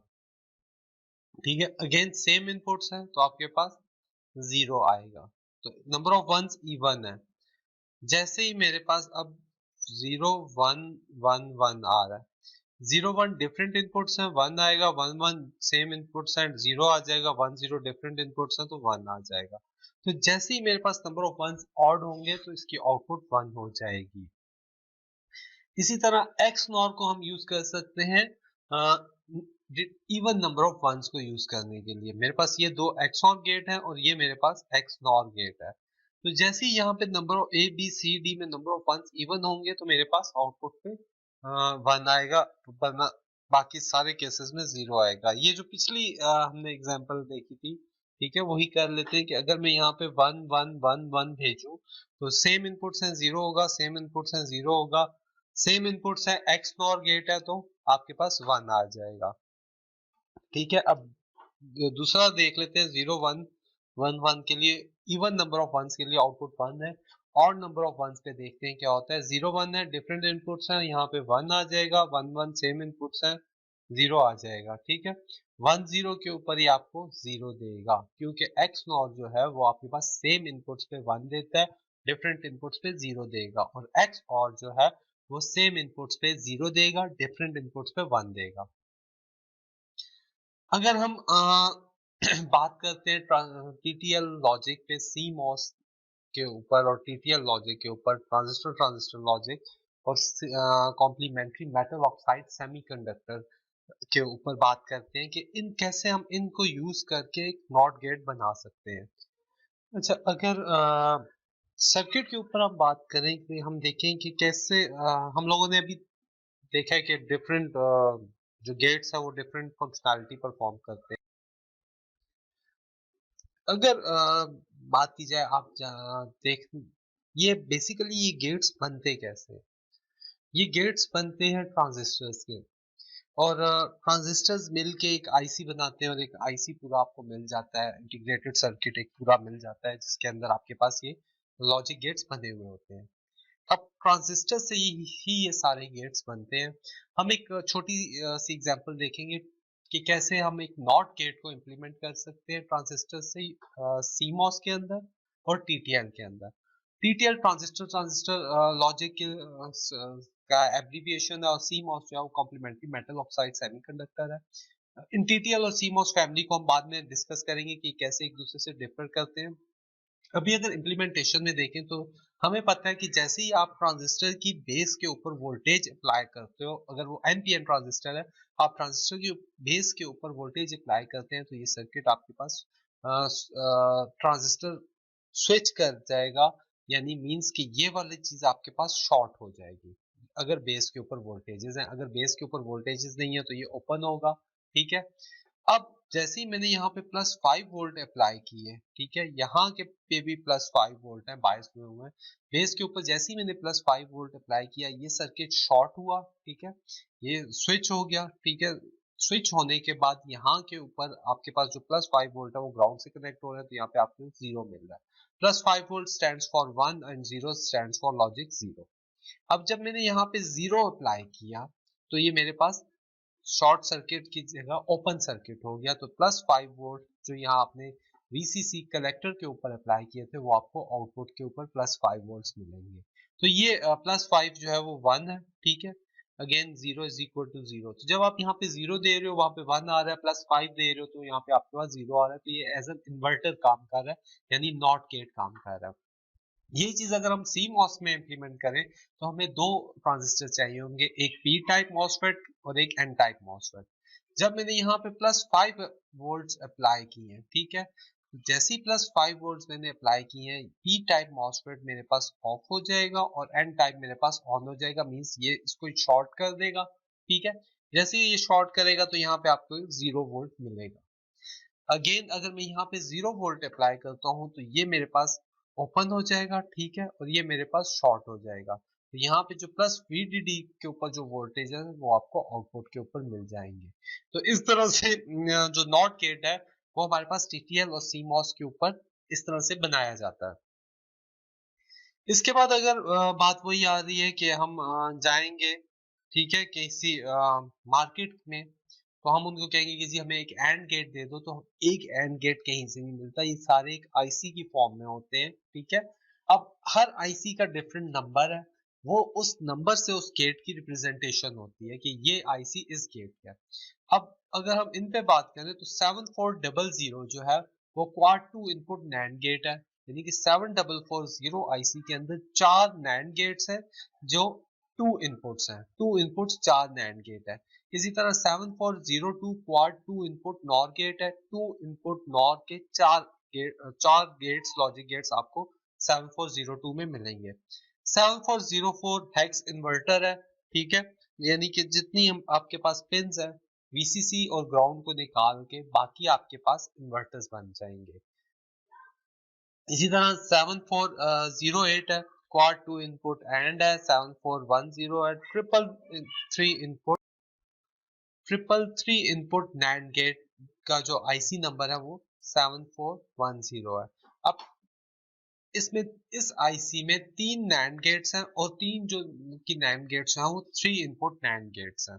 ठीक है। अगेन सेम इनपुट्स हैं तो आपके पास 0 आएगा, तो नंबर ऑफ वंस इवन है। जैसे ही मेरे पास अब 0 1 1 1 आ रहा है, 0 1 डिफरेंट इनपुट्स हैं, 1 आएगा, 1 1 सेम इनपुट्स हैं, 0 आ जाएगा, 1 0 डिफरेंट इनपुट्स हैं तो 1 आ जाएगा। तो जैसे ही मेरे पास नंबर ऑफ वंस ऑड होंगे तो इसकी आउटपुट 1 हो जाएगी। इसी तरह एक्स नॉर को हम यूज कर सकते हैं इवन नंबर ऑफ वंस को यूज करने के लिए। मेरे पास ये दो एक्स ऑर गेट है और ये मेरे पास एक्स नॉर गेट है, तो जैसे ही यहाँ पे number of A B C D में नंबर ऑफ वंस इवन होंगे तो मेरे पास आउटपुट पे 1 आएगा, वरना बाकी सारे केसेस में 0 आएगा। ये जो पिछली हमने एग्जांपल देखी थी, ठीक है, वही कर लेते हैं कि अगर मैं यहाँ पे 1 1 1 1 भेजूं तो सेम इनपुट्स हैं, 0 होगा, सेम इनपुट्स हैं, 0 होगा, सेम इनपुट्स है, एक्स नॉर गेट है तो आपके पास 1 आ जाएगा, ठीक है। अब दूसरा देख लेते हैं, 0 1 1 1 के लिए इवन नंबर ऑफ वंस के लिए आउटपुट 1 है, और नंबर ऑफ वंस पे देखते हैं क्या होता है। 0 1 है, डिफरेंट इनपुट्स हैं, यहाँ पे 1 आ जाएगा, 1 1 सेम इनपुट्स हैं, 0 आ जाएगा, ठीक है। 1 0 के ऊपर ही आपको 0 देगा, क्योंकि एक्स नॉर जो है वो आपके पास सेम इनपुट्स पे 1 देता है, डिफरेंट इनपुट्स पे 0 देगा, और एक्स और जो है वो सेम इनपुट्स पे 0 देगा, डिफरेंट इनपुट्स पे 1 देगा। अगर हम बात करते हैं टीटीएल लॉजिक पे, सी मॉस के ऊपर और टीटीएल लॉजिक के ऊपर, ट्रांजिस्टर ट्रांजिस्टर लॉजिक और कॉम्प्लीमेंट्री मेटल ऑक्साइड सेमीकंडक्टर के ऊपर बात करते हैं कि इन कैसे हम इनको यूज करके एक नॉट गेट बना सकते हैं। अच्छा, अगर सर्किट के ऊपर हम बात करें कि हम देखें कि कैसे हम लोगों ने अभी देखा है कि डिफरेंट जो गेट्स है वो डिफरेंट फंक्शनैलिटी परफॉर्म करते हैं। अगर बात की जाए, आप देख, ये बेसिकली ये गेट्स बनते कैसे हैं? ये गेट्स बनते हैं ट्रांजिस्टर्स के, और ट्रांजिस्टर्स मिलके एक आईसी बनाते हैं, और एक आईसी पूरा आपको मिल जाता है, इंटीग्रेटेड सर्किट एक पूरा मिल जाता है जिसके अंदर आपके पास ये लॉजिक गेट्स बने हुए होते हैं। अब ट्रांजिस्टर से ही ये सारे गेट्स बनते हैं। हम एक छोटी सी एग्जांपल देखेंगे कि कैसे हम एक नॉट गेट को इम्प्लीमेंट कर सकते हैं ट्रांजिस्टर से सीमॉस के अंदर और टीटीएल के अंदर। टीटीएल ट्रांजिस्टर ट्रांजिस्टर लॉजिक का एब्रिविएशन है, और सीमॉस जो है वो कॉम्प्लीमेंट्री मेटल ऑक्साइड सेमीकंडक्टर है। इन टीटीएल और सीमॉस फैमिली को हम बाद में डिस्कस करेंगे कि कैसे एक दूसरे से डिफर करते हैं। अभी अगर इम्प्लीमेंटेशन में देखें तो हमें पता है कि जैसे ही आप ट्रांजिस्टर की बेस के ऊपर वोल्टेज अप्लाई करते हो, अगर वो एनपीएन ट्रांजिस्टर है, आप ट्रांजिस्टर की बेस के ऊपर वोल्टेज अप्लाई करते हैं तो ये सर्किट आपके पास ट्रांजिस्टर स्विच कर जाएगा, यानी मींस कि ये वाली चीज आपके पास शॉर्ट हो जाएगी अगर बेस के ऊपर वोल्टेजेस हैं। अगर बेस के ऊपर वोल्टेजेस नहीं है तो ये ओपन होगा, ठीक है। अब जैसे ही मैंने यहाँ पे +5 वोल्ट अप्लाई किए, ठीक है, यहाँ के पे भी +5 वोल्ट है, बायस हुए हुए हैं। बेस के ऊपर जैसे ही मैंने +5 वोल्ट अप्लाई किया, ये सर्किट शॉर्ट हुआ, ठीक है, ये स्विच हो गया, ठीक है। स्विच होने के बाद यहाँ के ऊपर आपके पास जो +5 वोल्ट है वो ग्राउंड से कनेक्ट हो रहा है, तो यहाँ पे आपको 0 मिल रहा है। +5 volt stands for 1 and 0 stands for logic 0। अब जब मैंने यहाँ पे 0 अप्लाई किया तो ये मेरे पास शॉर्ट सर्किट की जगह ओपन सर्किट हो गया, तो +5 वोल्ट जो यहाँ आपने VCC कलेक्टर के ऊपर अप्लाई किए थे वो आपको आउटपुट के ऊपर +5 वोल्ट्स मिलेंगे। तो ये +5 जो है वो 1 है, ठीक है। अगेन 0 इज इक्वल टू 0, तो जब आप यहाँ पे 0 दे रहे हो वहां पे 1 आ रहा है, +5 दे रहे हो तो यहाँ पे आपके पास 0 आ रहा है, तो ये एज एन इन्वर्टर काम कर रहा है, यानी नॉट गेट काम कर रहा है। यही चीज अगर हम CMOS में इम्प्लीमेंट करें तो हमें दो ट्रांजिस्टर चाहिए होंगे, एक P टाइप मॉसफेट और एक N टाइप मॉसफेट। जब मैंने यहाँ पे +5 वोल्ट्स अप्लाई किए हैं, ठीक है, जैसे ही +5 वोल्ट्स मैंने अप्लाई किए हैं, P टाइप मॉसफेट मेरे पास ऑफ हो जाएगा और N टाइप मेरे पास ऑन हो जाएगा, मींस ये इसको शॉर्ट कर देगा, ठीक है। जैसे ही ये शॉर्ट करेगा तो यहाँ पे आपको 0 वोल्ट मिलेगा। अगेन अगर मैं यहाँ पे 0 वोल्ट अप्लाई करता हूँ तो ये मेरे पास ओपन हो जाएगा, ठीक है, और ये मेरे पास शॉर्ट हो जाएगा। तो यहाँ पे जो प्लस VDD के ऊपर जो वोल्टेज है वो आपको आउटपुट के ऊपर मिल जाएंगे। तो इस तरह से जो नॉट गेट है वो हमारे पास TTL और CMOS के ऊपर इस तरह से बनाया जाता है। इसके बाद अगर बात वही आ रही है कि हम जाएंगे, ठीक है, किसी मार्केट में, तो हम उनको कहेंगे कि जी हमें एक एंड गेट दे दो, तो एक एंड गेट कहीं से नहीं मिलता, ये सारे एक आईसी की फॉर्म में होते हैं, ठीक है। अब हर आईसी का डिफरेंट नंबर है, वो उस नंबर से उस गेट की रिप्रेजेंटेशन होती है कि ये आईसी इस गेट का है। अब अगर हम इन पे बात करें तो 7400 जो है वो क्वाड 2 इनपुट नैंड गेट है, यानी कि 7440 आईसी के अंदर 4 नैंड गेट्स हैं जो 2 इनपुट्स हैं, 2 इनपुट्स 4 नैंड गेट है। इसी तरह 7402 क्वाड 2 इनपुट नॉर गेट है, 2 इनपुट नॉर के 4 गेट्स लॉजिक गेट्स आपको 7402 में मिलेंगे। 7404 हेक्स इन्वर्टर है, ठीक है, यानी कि जितनी हम आपके पास पिन्स है VCC और ग्राउंड को निकाल के बाकी आपके पास इन्वर्टर्स बन जाएंगे। इसी तरह 7408 है, क्वाड 2 इनपुट एंड है, 7410 है, triple three input NAND gate का जो आईसी नंबर है वो 7410 है। अब इसमें इस आईसी में 3 नैंड गेट्स हैं और 3 जो की नैंड गेट्स हैं वो 3 इनपुट नैंड गेट्स हैं।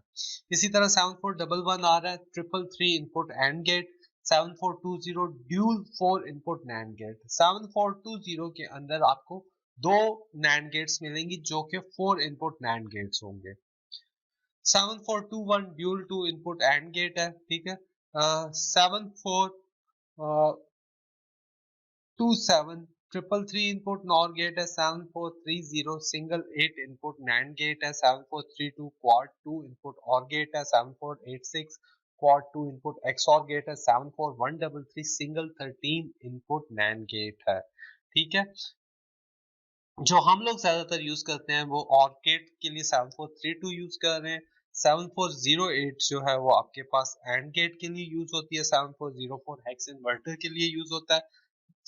इसी तरह 7411 आ रहा है, 333 input AND gate, 7420 dual 4 input NAND gate. 7420 के अंदर आपको दो नैंड गेट्स मिलेंगी जो कि 4 इनपुट नैंड गेट्स होंगे। 7421 ड्यूल 2 इनपुट एंड गेट है, ठीक है। 7427 333 इनपुट नॉर गेट है, 7430 सिंगल 8 इनपुट नैंड गेट है, 7432 क्वाड 2 इनपुट और गेट है, 7486 क्वाड 2 इनपुट एक्स और गेट है, 74133 सिंगल 13 इनपुट नैंड गेट है, ठीक है। जो हम लोग ज्यादातर यूज करते हैं वो ऑर्किड के लिए 7432 यूज कर रहे हैं। 7408 जो है वो आपके पास एंड गेट के लिए यूज होती है, 7404 हेक्स इन्वर्टर के लिए यूज होता है,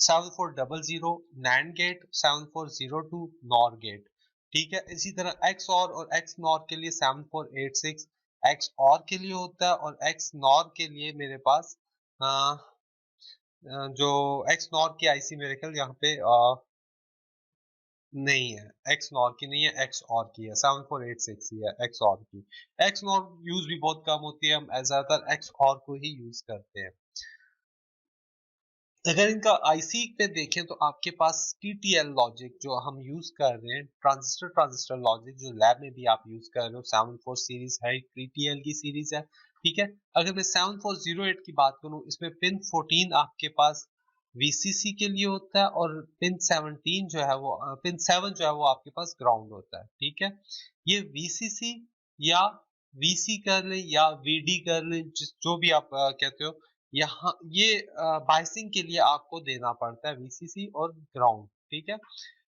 7400 नैंड गेट, 7402 नॉर गेट, ठीक है। इसी तरह एक्स और एक्स नॉर के लिए 7486 एक्स और के लिए होता है, और एक्स नॉर के लिए मेरे पास जो एक्स नॉर की आईसी मेरे ख्याल यहाँ पे नहीं है, एक्स नॉर की नहीं है, एक्स और की है, 7486 ही है एक्स और की। एक्स नॉर यूज भी बहुत कम होती है, हम ज्यादातर एक्स और को ही यूज करते हैं। अगर इनका आईसी पे देखें तो आपके पास TTL लॉजिक जो हम यूज कर रहे हैं, ट्रांजिस्टर लॉजिक जो लैब में भी आप यूज कर रहे हो, 74 सीरीज है, TTL की सीरीज है, ठीक है। अगर मैं 7408 की बात करूं, इसमें पिन 14 आपके पास VCC के लिए होता है और पिन 17 जो है वो पिन 7 जो है वो आपके पास ग्राउंड होता है, ठीक है। ये VCC या VC कर लें या VD कर लें, जो भी आप कहते हो, यहाँ ये बाइसिंग के लिए आपको देना पड़ता है VCC और ग्राउंड, ठीक है।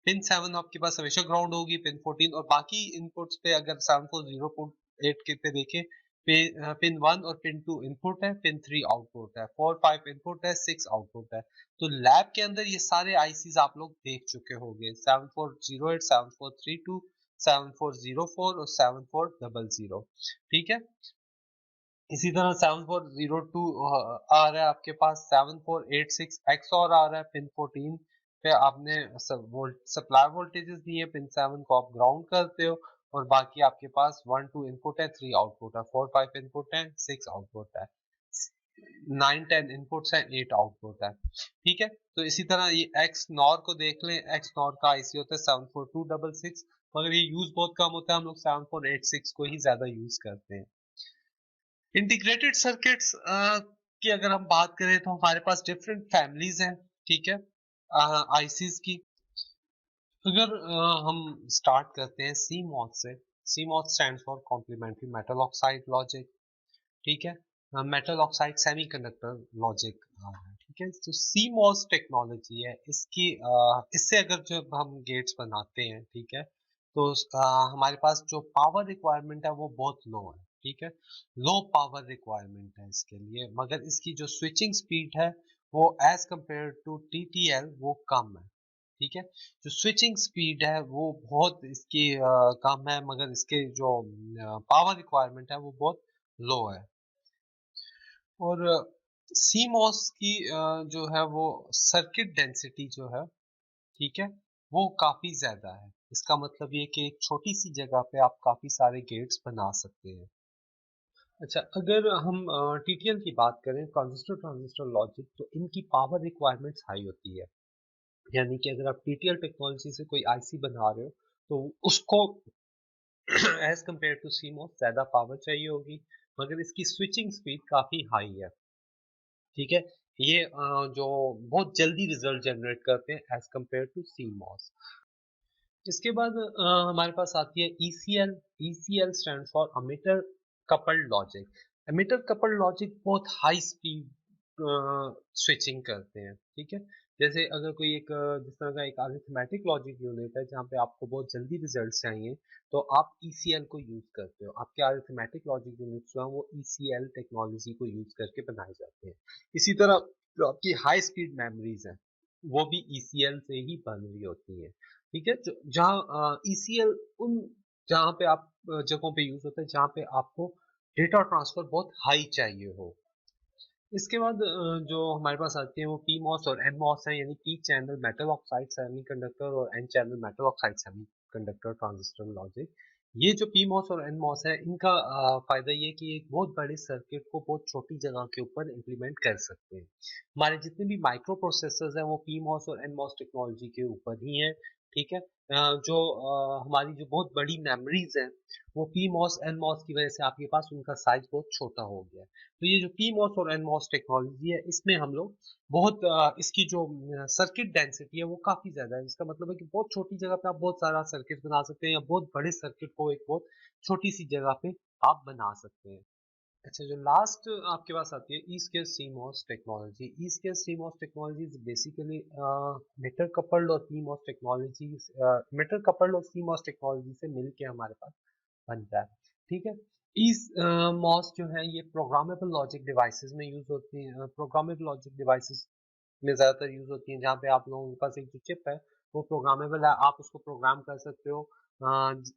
पिन 7 आपके पास हमेशा ग्राउंड होगी, पिन 14 और बाकी इनपुट्स पे अगर 7408 के पे देखें, पिन 1 और पिन 2 इनपुट है, पिन 3 आउटपुट है, 4 5 इनपुट है, 6 आउटपुट है। तो लैब के अंदर ये सारे आईसीज आप लोग देख चुके होंगे, 7408, 7432, 7404 और 7400, ठीक है। इसी तरह 7402 आ रहा है आपके पास, 7486 एक्स और आ रहा है, पिन 14 पे आपने सप्लाई वोल्टेजेस दिए, पिन 7 को आप ग्राउंड करते हो, और बाकी आपके पास 1 2 इनपुट है, 3 आउटपुट है, 4 5 इनपुट है, 6 आउटपुट है। 9 10 इनपुट्स हैं, 8 आउटपुट है। ठीक है, तो इसी तरह ये एक्स नॉर को देख लें, एक्स नॉर का आईसी होता है 74266, मगर ये यूज बहुत कम होता है, हम लोग 7486 को ही ज्यादा यूज करते हैं। इंटीग्रेटेड सर्किट्स की अगर हम बात करें तो हमारे पास डिफरेंट फैमिलीज हैं। ठीक है, आईसीज की अगर हम स्टार्ट करते हैं सीमॉस से। CMOS stands for complementary metal oxide logic. ठीक है, मेटल ऑक्साइड सेमीकंडक्टर लॉजिक। ठीक है, तो सीमॉस टेक्नोलॉजी है इसकी, इससे अगर जब हम गेट्स बनाते हैं, ठीक है, तो हमारे पास जो पावर रिक्वायरमेंट है वो बहुत लो है। ठीक है, लो पावर रिक्वायरमेंट है इसके लिए, मगर इसकी जो स्विचिंग स्पीड है वो एज कंपेयर टू टीटीएल वो कम है। ठीक है, जो स्विचिंग स्पीड है वो बहुत इसकी कम है, मगर इसके जो पावर रिक्वायरमेंट है वो बहुत लो है। और सीमॉस की जो है वो सर्किट डेंसिटी जो है, ठीक है, वो काफी ज्यादा है। इसका मतलब ये कि एक छोटी सी जगह पे आप काफी सारे गेट्स बना सकते हैं। अच्छा, अगर हम टीटीएल की बात करें, ट्रांजिस्टर ट्रांजिस्टर लॉजिक, तो इनकी पावर रिक्वायरमेंट्स हाई होती है। यानी कि अगर आप टीटीएल टेक्नोलॉजी से कोई आईसी बना रहे हो तो उसको एज कंपेयर टू सीमॉस ज्यादा पावर चाहिए होगी, मगर इसकी स्विचिंग स्पीड काफी हाई है। ठीक है, ये जो बहुत जल्दी रिजल्ट जनरेट करते हैं एज कंपेयर टू सीमॉस। इसके बाद हमारे पास आती है ECL. ECL stand for emitter coupled logic. Emitter coupled logic बहुत हाई स्पीड स्विचिंग करते हैं। ठीक है, जैसे अगर कोई एक जिस तरह का एक अरिथमेटिक लॉजिक यूनिट है जहाँ पे आपको बहुत जल्दी रिजल्ट चाहिए, तो आप ईसीएल को यूज करते हो। आपके अरिथमेटिक लॉजिक यूनिट्स जो है वो ईसीएल टेक्नोलॉजी को यूज करके बनाए जाते हैं। इसी तरह जो आपकी हाई स्पीड मेमोरीज है वो भी ईसीएल से ही बन रही होती है। ठीक है, जहाँ ईसीएल उन जहाँ पे आप जगहों पे यूज होता है जहाँ पे आपको डेटा ट्रांसफर बहुत हाई चाहिए हो। इसके बाद जो हमारे पास आती है वो पीमॉस और एनमॉस है, यानी P channel metal oxide semiconductor और N channel metal oxide semiconductor transistor logic. ये जो पीमॉस और एनमॉस है इनका फायदा ये है कि एक बहुत बड़े सर्किट को बहुत छोटी जगह के ऊपर इम्प्लीमेंट कर सकते हैं। हमारे जितने भी माइक्रो प्रोसेसर्स हैं वो पीमॉस और एनमॉस टेक्नोलॉजी के ऊपर ही है। ठीक है, जो हमारी जो बहुत बड़ी मेमोरीज हैं वो पीमॉस एनमॉस की वजह से आपके पास उनका साइज बहुत छोटा हो गया है। तो ये जो पीमॉस और एनमॉस टेक्नोलॉजी है इसमें हम लोग बहुत इसकी जो सर्किट डेंसिटी है वो काफी ज्यादा है। इसका मतलब है कि बहुत छोटी जगह पे आप बहुत सारा सर्किट बना सकते हैं, या बहुत बड़े सर्किट को एक बहुत छोटी सी जगह पे आप बना सकते हैं। अच्छा, जो लास्ट आपके पास आती है E square CMOS technology. E square CMOS technology is basically metal coupled और पीमॉस टेक्नोलॉजी, मेटल कपल्ड और सीमॉस टेक्नोलॉजी से मिलके हमारे पास बनता है। ठीक है, इस मॉस जो है ये प्रोग्रामेबल लॉजिक डिवाइसेस में यूज होती है। प्रोग्रामेबल लॉजिक डिवाइसेस में ज्यादातर यूज होती है जहाँ पे आप लोगों के पास एक जो चिप है वो प्रोग्रामेबल है, आप उसको प्रोग्राम कर सकते हो।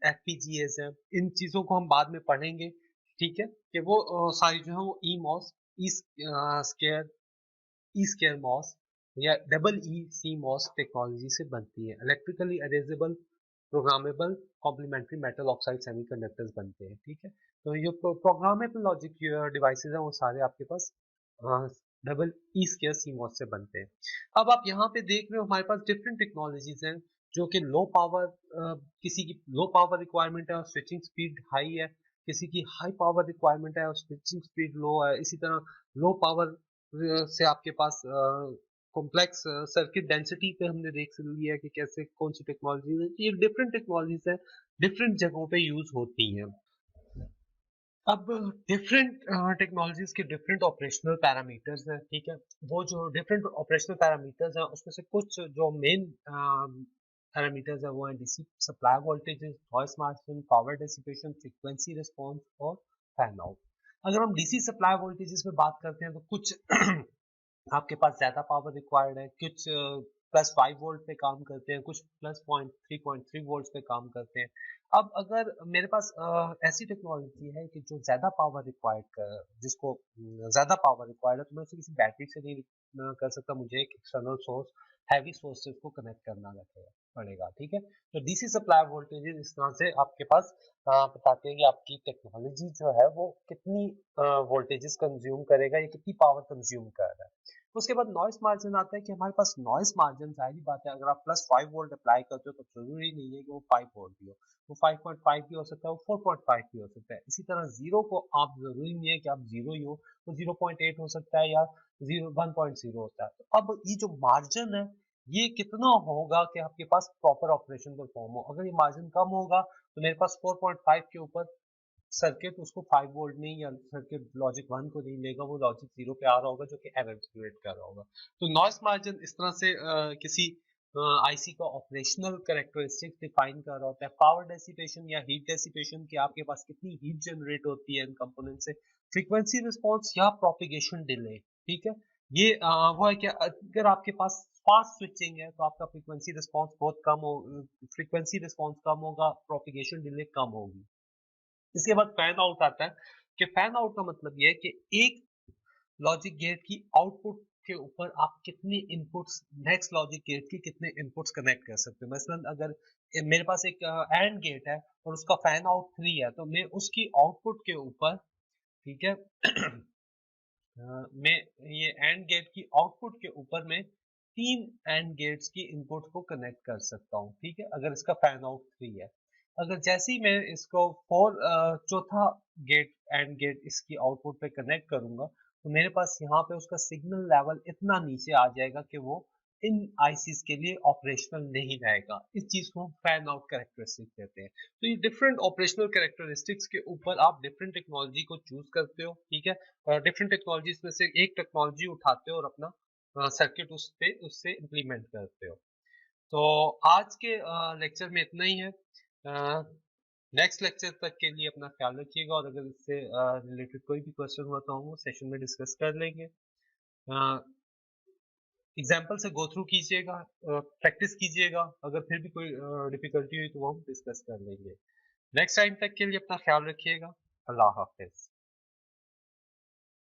एफपीजीएस है, इन चीजों को हम बाद में पढ़ेंगे। ठीक है, कि वो सारी जो है वो E MOS, E square, E square MOS या double E C MOS technology से बनती है। Electrically erasable programmable complementary metal oxide semiconductors बनते हैं। ठीक है, तो ये प्रोग्रामेबल लॉजिक डिवाइसेस हैं वो सारे आपके पास डबल ई स्केयर सीमॉस से बनते हैं। अब आप यहाँ पे देख रहे हो हमारे पास डिफरेंट टेक्नोलॉजीज हैं जो कि लो पावर, किसी की लो पावर रिक्वायरमेंट है और स्विचिंग स्पीड हाई है, किसी की हाई पावर रिक्वायरमेंट है और स्विचिंग स्पीड लो है। इसी तरह लो पावर से आपके पास कॉम्प्लेक्स सर्किट डेंसिटी पे हमने देख लिया है कि कैसे कौन सी टेक्नोलॉजी, ये डिफरेंट टेक्नोलॉजीज है, डिफरेंट जगहों पे यूज होती हैं। अब डिफरेंट टेक्नोलॉजीज के डिफरेंट ऑपरेशनल पैरामीटर्स हैं। ठीक है, वो जो डिफरेंट ऑपरेशनल पैरामीटर्स हैं उसमें से कुछ जो मेन पैरामीटर्स हैं वो हैं DC supply voltages, noise margin, power dissipation, frequency response और फैन आउट। अगर हम डीसी सप्लाई वोल्टेजेस में बात करते हैं तो कुछ आपके पास ज्यादा पावर रिक्वायर्ड है, कुछ +5 वोल्ट पे काम करते हैं, कुछ +3.3 वोल्ट पे काम करते हैं। अब अगर मेरे पास ऐसी टेक्नोलॉजी है कि जो ज्यादा पावर रिक्वायर्ड कर, जिसको ज्यादा पावर रिक्वायर्ड है, तो मैं उसे किसी बैटरी से नहीं कर सकता, मुझे एक एक्सटर्नल सोर्स हैवी सोर्सेज को कनेक्ट करना रखेगा पड़ेगा, ठीक है। तो डीसी सप्लाई वोल्टेजेस इस तरह से आपके पास बताते हैं कि आपकी टेक्नोलॉजी जो है वो कितनी वोल्टेजेस कंज्यूम करेगा या कितनी पावर कंज्यूम कर रहा है। उसके बाद नॉइस मार्जिन आता है कि हमारे पास नॉइस मार्जिन जाहिर बात है अगर आप +5 वोल्ट अप्लाई करते हो तो जरूरी नहीं है कि वो 5 वोल्ट भी हो, वो 5.5 भी हो सकता है, वो 4.5 भी हो सकता है। इसी तरह जीरो को आप जरूरी नहीं है कि आप जीरो ही हो, वो 0.8 हो सकता है या 1.0 होता है। तो अब ये जो मार्जिन है ये कितना होगा कि आपके पास प्रॉपर ऑपरेशन परफॉर्म हो। अगर ये मार्जिन कम होगा तो मेरे पास 4.5 के ऊपर सर्किट उसको 5 वोल्ट नहीं या सर्किट लॉजिक 1 को नहीं लेगा, वो लॉजिक 0 पे आ रहा होगा जो कि एरर जनरेट कर रहा होगा। तो नॉइस मार्जिन इस तरह से किसी आईसी का ऑपरेशनल कैरेक्टरिस्टिक्स डिफाइन कर रहा होता है। पावर डेसिपेशन या हीट डेसिपेशन की आपके पास कितनी हीट जनरेट होती है इन कंपोनेंट से, फ्रीक्वेंसी रिस्पॉन्स या प्रोपिगेशन डिले, ठीक है। ये वो है कि अगर आपके पास फास्ट स्विचिंग है तो आपका फ्रीक्वेंसी रिस्पॉन्स बहुत कम हो, फ्रीक्वेंसी रिस्पॉन्स कम होगा, प्रोपिगेशन डिले कम होगी। इसके बाद फैन आउट आता है कि फैन आउट का मतलब ये है कि एक लॉजिक गेट की आउटपुट के ऊपर आप कितने इनपुट्स नेक्स्ट लॉजिक गेट की कितने इनपुट्स कनेक्ट कर सकते हो। मसलन अगर मेरे पास एक एंड गेट है और उसका फैन आउट 3 है तो मैं उसकी आउटपुट के ऊपर, ठीक है, मैं ये एंड गेट की आउटपुट के ऊपर मैं 3 एंड गेट्स की इनपुट को कनेक्ट कर सकता हूँ, ठीक है, अगर इसका फैन आउट 3 है। अगर जैसे ही मैं इसको चौथा गेट एंड गेट इसकी आउटपुट पे कनेक्ट करूंगा तो मेरे पास यहाँ पे उसका सिग्नल लेवल इतना नीचे आ जाएगा कि वो इन आईसीज के लिए ऑपरेशनल नहीं रहेगा। इस चीज को हम फैन आउट कैरेक्टरिस्टिक कहते हैं। तो ये डिफरेंट ऑपरेशनल कैरेक्टरिस्टिक्स के ऊपर आप डिफरेंट टेक्नोलॉजी को चूज करते हो, ठीक है, डिफरेंट टेक्नोलॉजीज में से एक टेक्नोलॉजी उठाते हो और अपना सर्किट उस पे उससे इम्प्लीमेंट करते हो। तो आज के लेक्चर में इतना ही है। नेक्स्ट लेक्चर तक के लिए अपना ख्याल रखिएगा और अगर इससे रिलेटेड कोई भी क्वेश्चन हुआ तो हम सेशन में डिस्कस कर लेंगे। एग्जाम्पल से गो थ्रू कीजिएगा, प्रैक्टिस कीजिएगा, अगर फिर भी कोई डिफिकल्टी हुई तो वो हम डिस्कस कर लेंगे। नेक्स्ट टाइम तक के लिए अपना ख्याल रखिएगा। अल्लाह हाफिज।